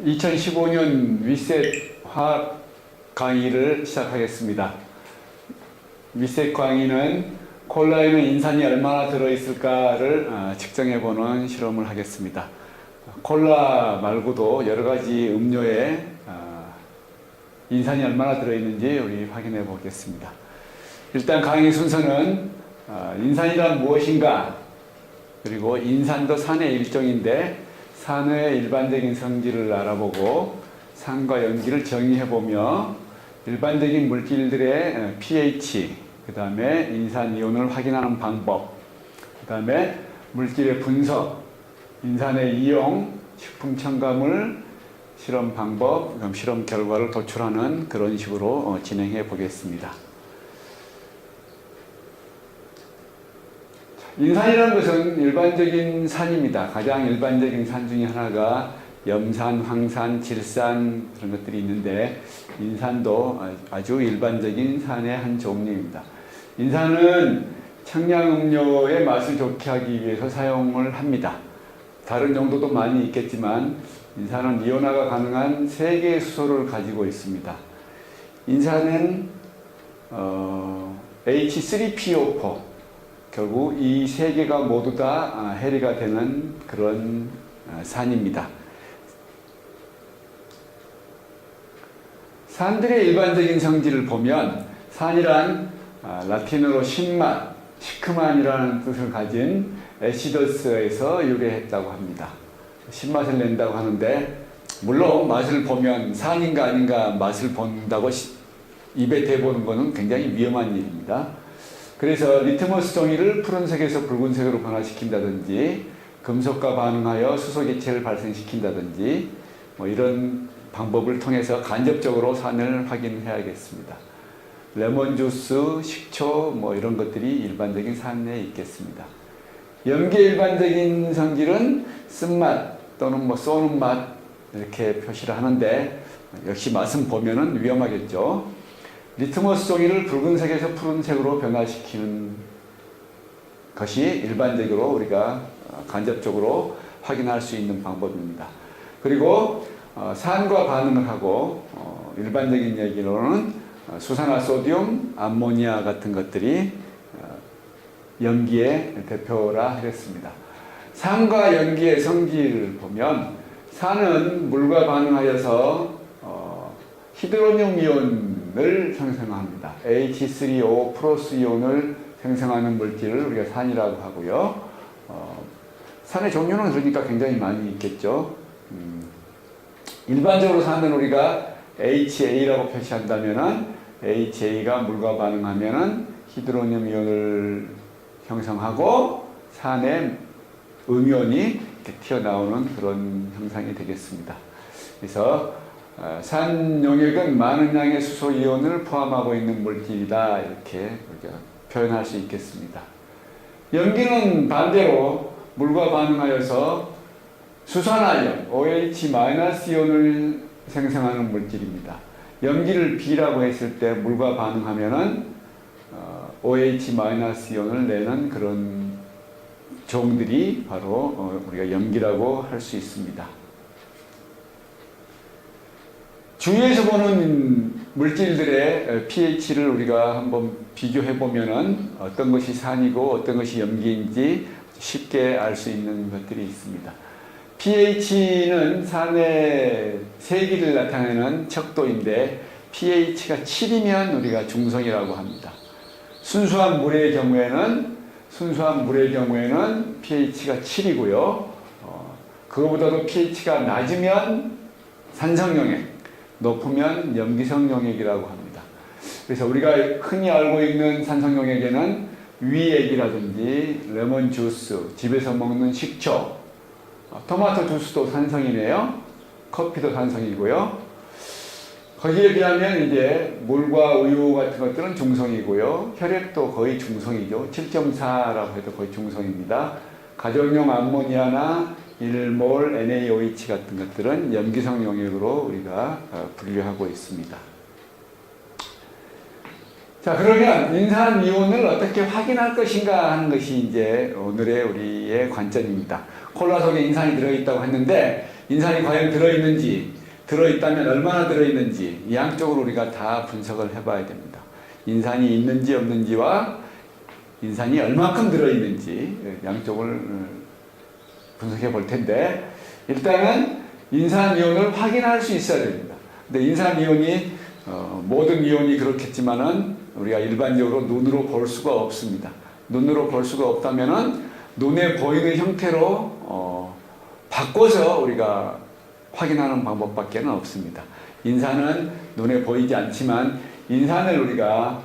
2015년 위셋 화학 강의를 시작하겠습니다. 위셋 강의는 콜라에는 인산이 얼마나 들어있을까를 측정해보는 실험을 하겠습니다. 콜라 말고도 여러가지 음료에 인산이 얼마나 들어있는지 우리 확인해 보겠습니다. 일단 강의 순서는 인산이란 무엇인가, 그리고 인산도 산의 일종인데 산의 일반적인 성질을 알아보고 산과 염기를 정의해보며 일반적인 물질들의 pH, 그 다음에 인산이온을 확인하는 방법, 그 다음에 물질의 분석, 인산의 이용, 식품 첨가물, 실험 방법, 그럼 실험 결과를 도출하는 그런 식으로 진행해 보겠습니다. 인산이라는 것은 일반적인 산입니다. 가장 일반적인 산 중에 하나가 염산, 황산, 질산 그런 것들이 있는데 인산도 아주 일반적인 산의 한 종류입니다. 인산은 청량음료의 맛을 좋게 하기 위해서 사용을 합니다. 다른 용도도 많이 있겠지만 인산은 이온화가 가능한 3개의 수소를 가지고 있습니다. 인산은 H3PO4, 결국 이 3개가 모두 다 해리가 되는 그런 산입니다. 산들의 일반적인 성질을 보면 산이란 라틴어로 신맛, 시크만이라는 뜻을 가진 에시더스에서 유래했다고 합니다. 신맛을 낸다고 하는데, 물론 맛을 보면 산인가 아닌가 맛을 본다고 입에 대보는 것은 굉장히 위험한 일입니다. 그래서 리트머스 종이를 푸른색에서 붉은색으로 변화시킨다든지 금속과 반응하여 수소기체를 발생시킨다든지 이런 방법을 통해서 간접적으로 산을 확인해야겠습니다. 레몬주스, 식초 이런 것들이 일반적인 산에 있겠습니다. 염기의 일반적인 성질은 쓴맛 또는 쏘는 맛 이렇게 표시를 하는데 역시 맛은 보면은 위험하겠죠. 리트머스 종이를 붉은색에서 푸른색으로 변화시키는 것이 일반적으로 우리가 간접적으로 확인할 수 있는 방법입니다. 그리고 산과 반응을 하고 일반적인 얘기로는 수산화소듐, 암모니아 같은 것들이 염기의 대표라 하겠습니다. 산과 염기의 성질을 보면 산은 물과 반응하여서 히드로늄 이온을 생성합니다. H3O 플러스 이온을 생성하는 물질을 우리가 산이라고 하고요. 산의 종류는 그러니까 굉장히 많이 있겠죠. 일반적으로 산은 우리가 HA라고 표시한다면은 HA가 물과 반응하면은 히드로늄 이온을 형성하고 산의 음이온이 이렇게 튀어나오는 그런 형상이 되겠습니다. 그래서 산 용액은 많은 양의 수소 이온을 포함하고 있는 물질이다, 이렇게 우리가 표현할 수 있겠습니다. 염기는 반대로 물과 반응하여서 수산화이온, OH-이온을 생성하는 물질입니다. 염기를 B라고 했을 때 물과 반응하면은 OH-이온을 내는 그런 종들이 바로 우리가 염기라고 할 수 있습니다. 주위에서 보는 물질들의 pH를 우리가 한번 비교해 보면은 어떤 것이 산이고 어떤 것이 염기인지 쉽게 알 수 있는 것들이 있습니다. pH는 산의 세기를 나타내는 척도인데 pH가 7이면 우리가 중성이라고 합니다. 순수한 물의 경우에는 pH가 7이고요. 그거보다도 pH가 낮으면 산성용액, 높으면 염기성 용액이라고 합니다. 그래서 우리가 흔히 알고 있는 산성용액에는 위액이라든지 레몬 주스, 집에서 먹는 식초, 토마토 주스도 산성이네요. 커피도 산성이고요. 거기에 비하면 이제 물과 우유 같은 것들은 중성이고요. 혈액도 거의 중성이죠. 7.4라고 해도 거의 중성입니다. 가정용 암모니아나 1몰 NaOH 같은 것들은 염기성 용액으로 우리가 분류하고 있습니다. 자, 그러면 인산 이온을 어떻게 확인할 것인가 하는 것이 이제 오늘의 우리의 관점입니다. 콜라 속에 인산이 들어있다고 했는데 인산이 과연 들어있는지, 들어있다면 얼마나 들어있는지 양쪽으로 우리가 다 분석을 해봐야 됩니다. 인산이 있는지 없는지와 인산이 얼마큼 들어있는지 양쪽을 분석해 볼 텐데, 일단은 인산이온을 확인할 수 있어야 됩니다. 근데 인산이온이 모든 이온이 그렇겠지만은 우리가 일반적으로 눈으로 볼 수가 없습니다. 눈으로 볼 수가 없다면은 눈에 보이는 형태로 바꿔서 우리가 확인하는 방법밖에 없습니다. 인산은 눈에 보이지 않지만 인산을 우리가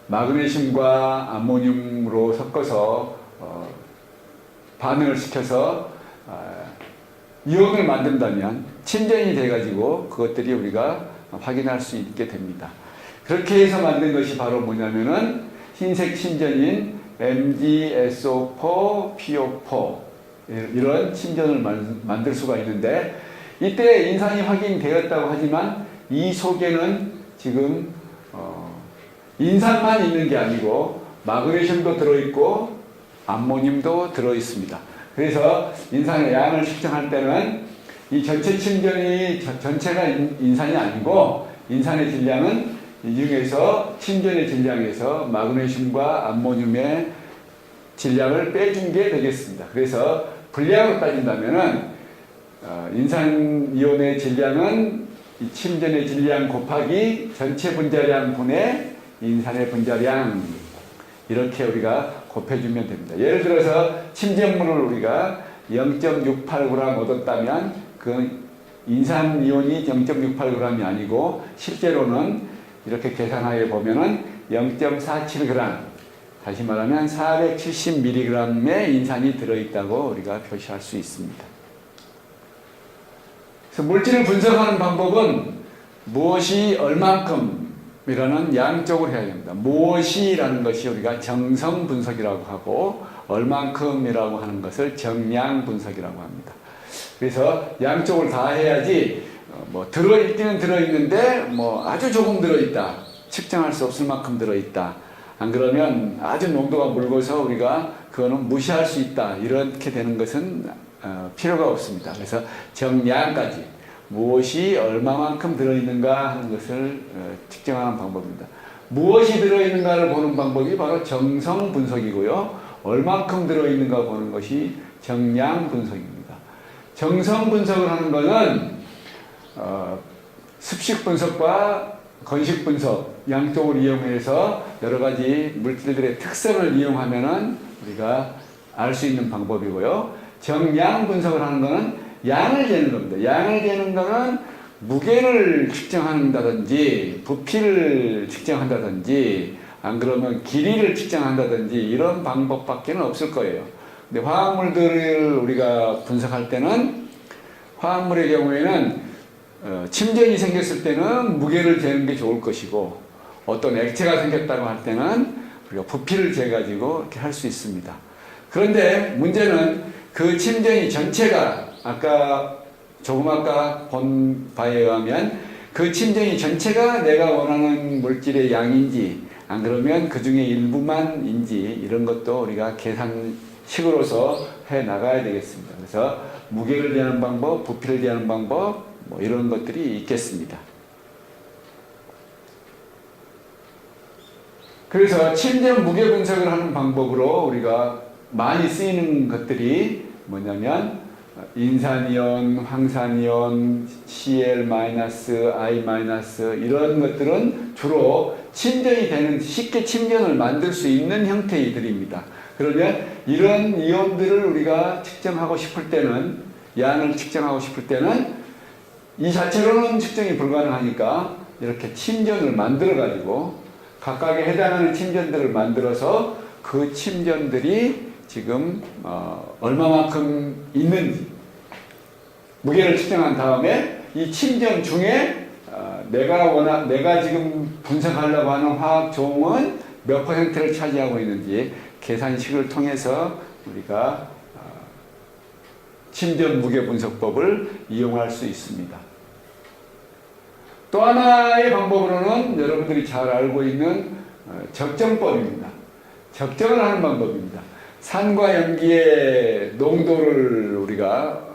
마그네슘과 암모늄으로 섞어서 반응을 시켜서 이온을 만든다면 침전이 돼가지고 그것들이 우리가 확인할 수 있게 됩니다. 그렇게 해서 만든 것이 바로 뭐냐면은 흰색 침전인 MgSO4, PO4 이런 침전을 만들 수가 있는데, 이때 인산이 확인되었다고 하지만 이 속에는 지금 인산만 있는 게 아니고 마그네슘도 들어있고 암모늄도 들어있습니다. 그래서 인산의 양을 측정할 때는 이 전체 침전이 전체가 인산이 아니고 인산의 질량은 이 중에서 침전의 질량에서 마그네슘과 암모늄의 질량을 빼준 게 되겠습니다. 그래서 분량으로 따진다면은 인산이온의 질량은 이 침전의 질량 곱하기 전체 분자량 분의 인산의 분자량, 이렇게 우리가 곱해주면 됩니다. 예를 들어서 침전물을 우리가 0.68g 얻었다면 그 인산이온이 0.68g이 아니고 실제로는 이렇게 계산하여 보면은 0.47g, 다시 말하면 470mg의 인산이 들어있다고 우리가 표시할 수 있습니다. 그래서 물질을 분석하는 방법은 무엇이 얼만큼이라는 양쪽으로 해야 됩니다. 무엇이라는 것이 우리가 정성 분석이라고 하고, 얼만큼이라고 하는 것을 정량 분석이라고 합니다. 그래서 양쪽을 다 해야지 뭐 들어있기는 들어있는데 뭐 아주 조금 들어있다, 측정할 수 없을 만큼 들어있다, 안 그러면 아주 농도가 묽어서 우리가 그거는 무시할 수 있다, 이렇게 되는 것은 필요가 없습니다. 그래서 정량까지 무엇이 얼마만큼 들어있는가 하는 것을 측정하는 방법입니다. 무엇이 들어있는가를 보는 방법이 바로 정성 분석이고요, 얼만큼 들어있는가 보는 것이 정량 분석입니다. 정성 분석을 하는 것은 습식 분석과 건식 분석 양쪽을 이용해서 여러 가지 물질들의 특성을 이용하면은 우리가 알 수 있는 방법이고요. 정량 분석을 하는 것은 양을 재는 겁니다. 양을 재는 것은 무게를 측정한다든지 부피를 측정한다든지 안 그러면 길이를 측정한다든지 이런 방법밖에 없을 거예요. 근데 화학물들을 우리가 분석할 때는, 화학물의 경우에는 침전이 생겼을 때는 무게를 재는 게 좋을 것이고, 어떤 액체가 생겼다고 할 때는 우리가 부피를 재가지고 이렇게 할 수 있습니다. 그런데 문제는 그 침전이 전체가 조금 아까 본 바에 의하면 그 침전이 전체가 내가 원하는 물질의 양인지 안 그러면 그 중에 일부만인지 이런 것도 우리가 계산식으로서 해 나가야 되겠습니다. 그래서 무게를 재는 방법, 부피를 재는 방법, 뭐 이런 것들이 있겠습니다. 그래서 침전 무게 분석을 하는 방법으로 우리가 많이 쓰이는 것들이 뭐냐면 인산이온, 황산이온, Cl-, I- 이런 것들은 주로 침전이 되는, 쉽게 침전을 만들 수 있는 형태들입니다. 그러면 이런 이온들을 우리가 측정하고 싶을 때는, 양을 측정하고 싶을 때는 이 자체로는 측정이 불가능하니까 이렇게 침전을 만들어 가지고 각각에 해당하는 침전들을 만들어서 그 침전들이 지금 얼마만큼 있는지 무게를 측정한 다음에 이 침전 중에 내가 지금 분석하려고 하는 화학 종은 몇 %를 차지하고 있는지 계산식을 통해서 우리가 침전 무게 분석법을 이용할 수 있습니다. 또 하나의 방법으로는 여러분들이 잘 알고 있는 적정법입니다. 적정을 하는 방법입니다. 산과 염기의 농도를 우리가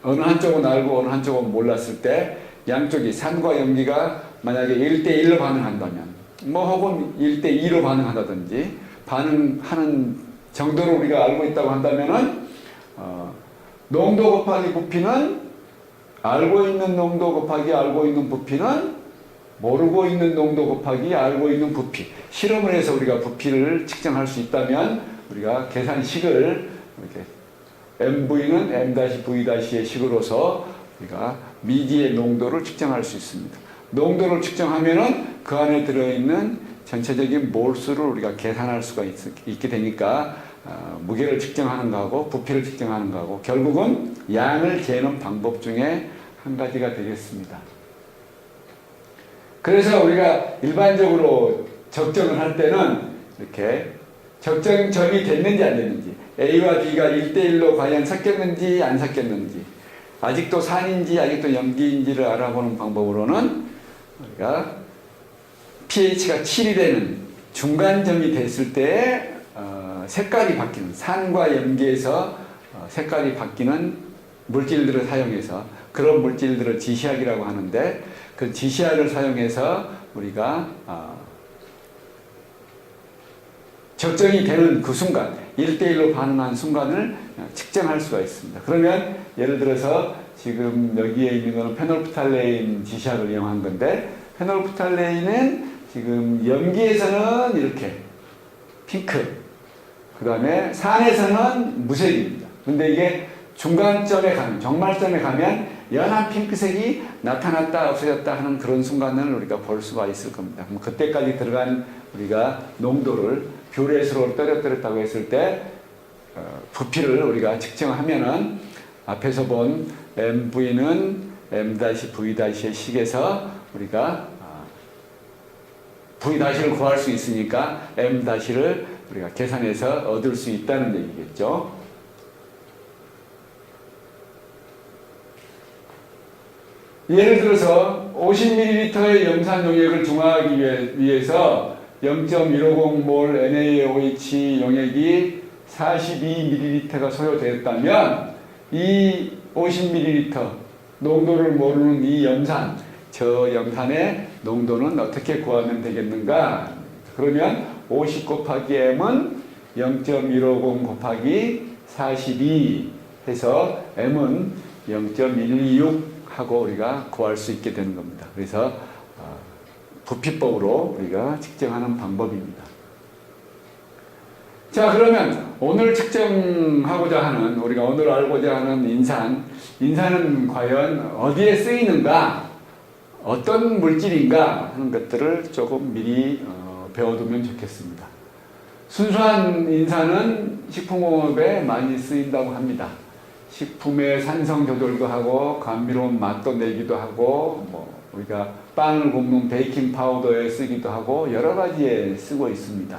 어느 한쪽은 알고 어느 한쪽은 몰랐을 때 양쪽이 산과 염기가 만약에 1대1로 반응한다면 뭐 혹은 1대2로 반응한다든지 반응하는 정도로 우리가 알고 있다고 한다면은 농도 곱하기 부피는 알고 있는 농도 곱하기 알고 있는 부피는 모르고 있는 농도 곱하기 알고 있는 부피. 실험을 해서 우리가 부피를 측정할 수 있다면 우리가 계산식을 이렇게 MV는 M-V-의 식으로서 우리가 미지의 농도를 측정할 수 있습니다. 농도를 측정하면은 그 안에 들어있는 전체적인 몰수를 우리가 계산할 수가 있게 되니까 무게를 측정하는 거하고 부피를 측정하는 거하고 결국은 양을 재는 방법 중에 한 가지가 되겠습니다. 그래서 우리가 일반적으로 적정을 할 때는 이렇게 적정점이 됐는지 안 됐는지 A와 B가 1대1로 과연 섞였는지 안 섞였는지 아직도 산인지 아직도 염기인지를 알아보는 방법으로는 우리가 pH가 7이 되는 중간점이 됐을 때 색깔이 바뀌는 산과 염기에서 색깔이 바뀌는 물질들을 사용해서 그런 물질들을 지시약이라고 하는데 그 지시약을 사용해서 우리가 적정이 되는 그 순간 1대1로 반응한 순간을 측정할 수가 있습니다. 그러면 예를 들어서 지금 여기에 있는 것은 페놀프탈레인 지시약을 이용한 건데 페놀프탈레인은 지금 염기에서는 이렇게 핑크 그 다음에 산에서는 무색입니다. 근데 이게 중간점에 가면 정말점에 가면 연한 핑크색이 나타났다 없어졌다 하는 그런 순간을 우리가 볼 수가 있을 겁니다. 그럼 그때까지 들어간 우리가 농도를 뷰레스로 떨어뜨렸다고 했을 때 부피를 우리가 측정하면은 앞에서 본 MV는 M-V-의 식에서 우리가 V-를 구할 수 있으니까 M-를 우리가 계산해서 얻을 수 있다는 얘기겠죠. 예를 들어서 50ml의 염산 용액을 중화하기 위해서 0.150몰 NaOH 용액이 42ml가 소요되었다면 이 50ml 농도를 모르는 이 염산, 저 염산의 농도는 어떻게 구하면 되겠는가? 그러면 50 곱하기 M은 0.150 곱하기 42 해서 M은 0.126 하고 우리가 구할 수 있게 되는 겁니다. 그래서 부피법으로 우리가 측정하는 방법입니다. 자, 그러면 오늘 측정하고자 하는 우리가 오늘 알고자 하는 인산은 과연 어디에 쓰이는가, 어떤 물질인가 하는 것들을 조금 미리 배워두면 좋겠습니다. 순수한 인산은 식품공업에 많이 쓰인다고 합니다. 식품의 산성 조절도 하고 감미로운 맛도 내기도 하고 뭐 우리가 빵을 굽는 베이킹 파우더에 쓰기도 하고 여러 가지에 쓰고 있습니다.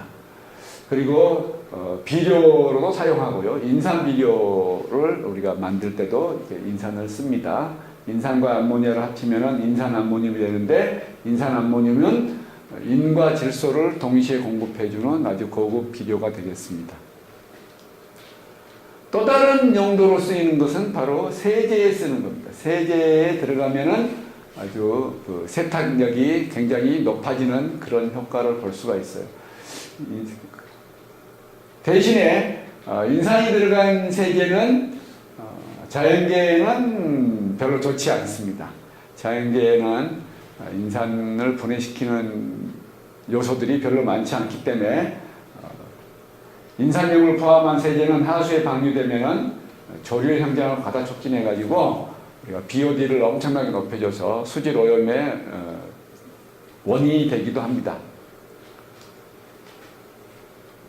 그리고 비료로도 사용하고요. 인산 비료를 우리가 만들 때도 인산을 씁니다. 인산과 암모니아를 합치면 인산 암모늄이 되는데 인산 암모늄은 인과 질소를 동시에 공급해주는 아주 고급 비료가 되겠습니다. 또 다른 용도로 쓰이는 것은 바로 세제에 쓰는 겁니다. 세제에 들어가면은 아주 그 세탁력이 굉장히 높아지는 그런 효과를 볼 수가 있어요. 대신에 인산이 들어간 세제는 자연계에는 별로 좋지 않습니다. 자연계에는 인산을 분해시키는 요소들이 별로 많지 않기 때문에 인산염을 포함한 세제는 하수에 방류되면 조류의 현장을 과다 촉진해가지고 우리가 BOD를 엄청나게 높여줘서 수질 오염의 원인이 되기도 합니다.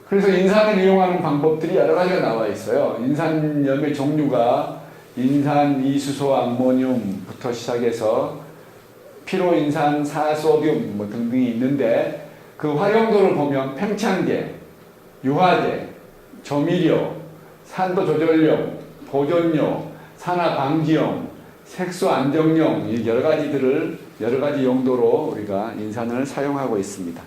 그래서 인산을 이용하는 방법들이 여러 가지가 나와 있어요. 인산염의 종류가 인산, 이수소, 암모늄부터 시작해서 피로인산, 사소듐 뭐 등등이 있는데 그 활용도를 보면 팽창제, 유화제, 조미료, 산도 조절용, 보존용, 산화 방지용, 색소 안정용 여러 가지 용도로 우리가 인산을 사용하고 있습니다.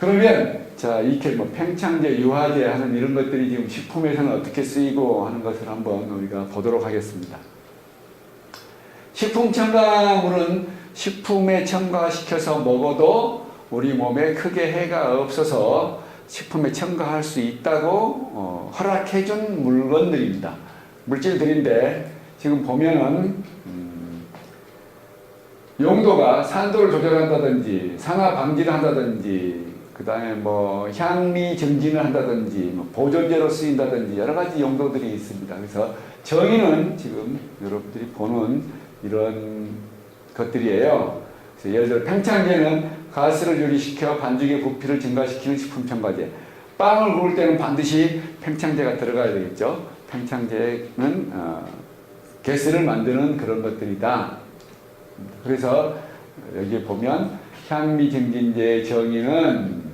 그러면 자 이렇게 뭐 팽창제, 유화제 하는 이런 것들이 지금 식품에서는 어떻게 쓰이고 하는 것을 한번 우리가 보도록 하겠습니다. 식품 첨가물은 식품에 첨가시켜서 먹어도 우리 몸에 크게 해가 없어서 식품에 첨가할 수 있다고 허락해준 물건들입니다. 물질들인데 지금 보면은 용도가 산도를 조절한다든지 산화 방지를 한다든지 그 다음에 뭐 향미 증진을 한다든지 뭐 보존제로 쓰인다든지 여러 가지 용도들이 있습니다. 그래서 정의는 지금 여러분들이 보는 이런 것들이에요. 그래서 예를 들어 팽창제는 가스를 유리시켜 반죽의 부피를 증가시키는 식품 첨가제. 빵을 구울 때는 반드시 팽창제가 들어가야 되겠죠. 팽창제는 가스를 만드는 그런 것들이다. 그래서 여기 보면 향미 증진제의 정의는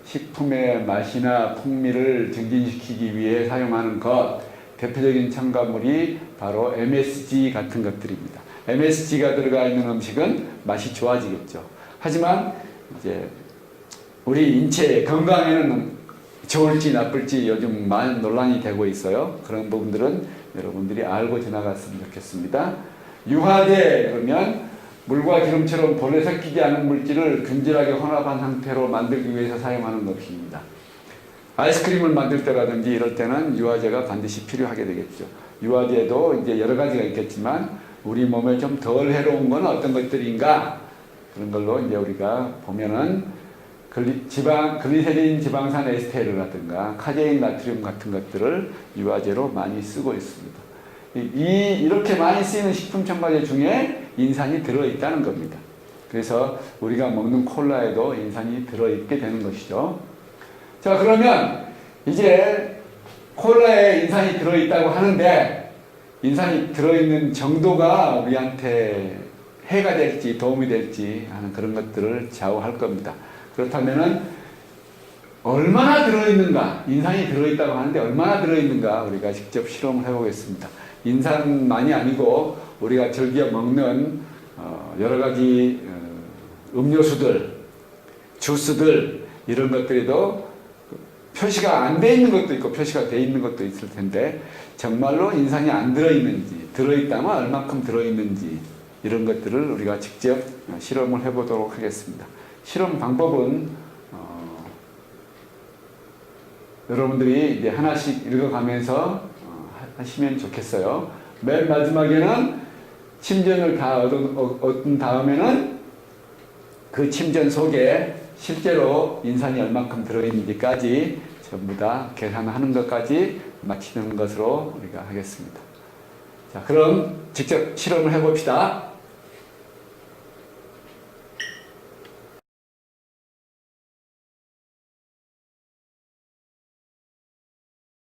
식품의 맛이나 풍미를 증진시키기 위해 사용하는 것, 대표적인 첨가물이 바로 MSG 같은 것들입니다. MSG가 들어가 있는 음식은 맛이 좋아지겠죠. 하지만 이제 우리 인체 건강에는 좋을지 나쁠지 요즘 많은 논란이 되고 있어요. 그런 부분들은 여러분들이 알고 지나갔으면 좋겠습니다. 유화제 그러면 물과 기름처럼 본래 섞이지 않은 물질을 균질하게 혼합한 상태로 만들기 위해서 사용하는 것입니다. 아이스크림을 만들 때라든지 이럴 때는 유화제가 반드시 필요하게 되겠죠. 유화제도 이제 여러 가지가 있겠지만 우리 몸에 좀 덜 해로운 건 어떤 것들인가 그런 걸로 이제 우리가 보면은 글리세린 지방산 에스테르라든가 카제인 나트륨 같은 것들을 유화제로 많이 쓰고 있습니다. 이렇게 많이 쓰이는 식품 첨가제 중에 인산이 들어있다는 겁니다. 그래서 우리가 먹는 콜라에도 인산이 들어있게 되는 것이죠. 자, 그러면 이제 콜라에 인산이 들어있다고 하는데 인산이 들어있는 정도가 우리한테 해가 될지 도움이 될지 하는 그런 것들을 좌우할 겁니다. 그렇다면은 얼마나 들어있는가, 인산이 들어있다고 하는데 얼마나 들어있는가 우리가 직접 실험을 해보겠습니다. 인산만이 아니고 우리가 즐겨 먹는 여러 가지 음료수들, 주스들 이런 것들에도 표시가 안 돼 있는 것도 있고 표시가 돼 있는 것도 있을 텐데 정말로 인산이 안 들어있는지 들어있다면 얼마큼 들어있는지 이런 것들을 우리가 직접 실험을 해보도록 하겠습니다. 실험 방법은 여러분들이 이제 하나씩 읽어가면서 하시면 좋겠어요. 맨 마지막에는 침전을 다 얻은 다음에는 그 침전 속에 실제로 인산이 얼마큼 들어있는지까지 전부 다 계산하는 것까지 마치는 것으로 우리가 하겠습니다. 자, 그럼 직접 실험을 해봅시다.